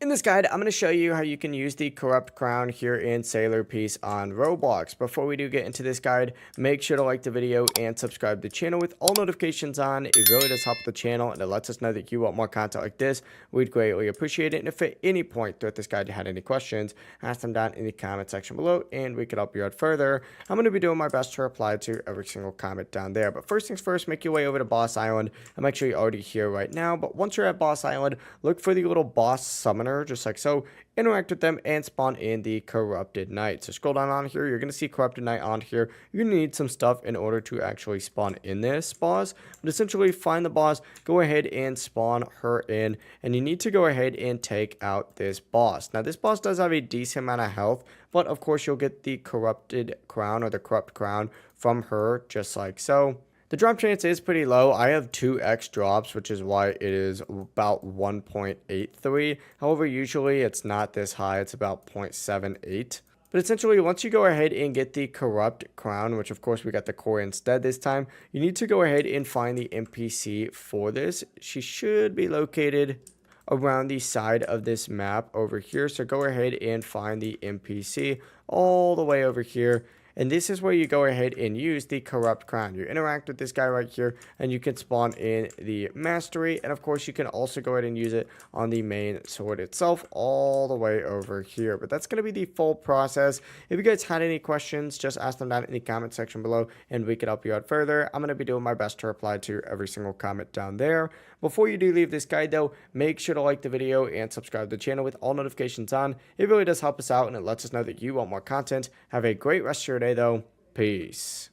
In this guide, I'm going to show you how you can use the corrupt crown here in Sailor Piece on Roblox. Before we do get into this guide, make sure to like the video and subscribe to the channel with all notifications on. It really does help the channel and it lets us know that you want more content like this. We'd greatly appreciate it. And if at any point throughout this guide you had any questions, ask them down in the comment section below and we could help you out further. I'm going to be doing my best to reply to every single comment down there. But first things first, make your way over to Boss Island. I'm actually already here right now. But once you're at Boss Island, look for the little boss summoner just like so, interact with them and spawn in the corrupted knight. So scroll down on here, you're going to see corrupted knight on here. You're going to need some stuff in order to actually spawn in this boss, but essentially find the boss, go ahead and spawn her in, and you need to go ahead and take out this boss. Now this boss does have a decent amount of health, but of course you'll get the corrupted crown or the corrupt crown from her just like so. The drop chance is pretty low. I have 2x drops, which is why it is about 1.83. However, usually it's not this high. It's about 0.78. But essentially, once you go ahead and get the corrupt crown, which of course we got the core instead this time, you need to go ahead and find the NPC for this. She should be located around the side of this map over here. So go ahead and find the NPC all the way over here. And this is where you go ahead and use the corrupt crown. You interact with this guy right here and you can spawn in the mastery. And of course you can also go ahead and use it on the main sword itself all the way over here. But that's going to be the full process. If you guys had any questions, just ask them down in the comment section below and we can help you out further. I'm going to be doing my best to reply to every single comment down there. Before you do leave this guide though, make sure to like the video and subscribe to the channel with all notifications on. It really does help us out and it lets us know that you want more content. Have a great rest of your day though. Peace.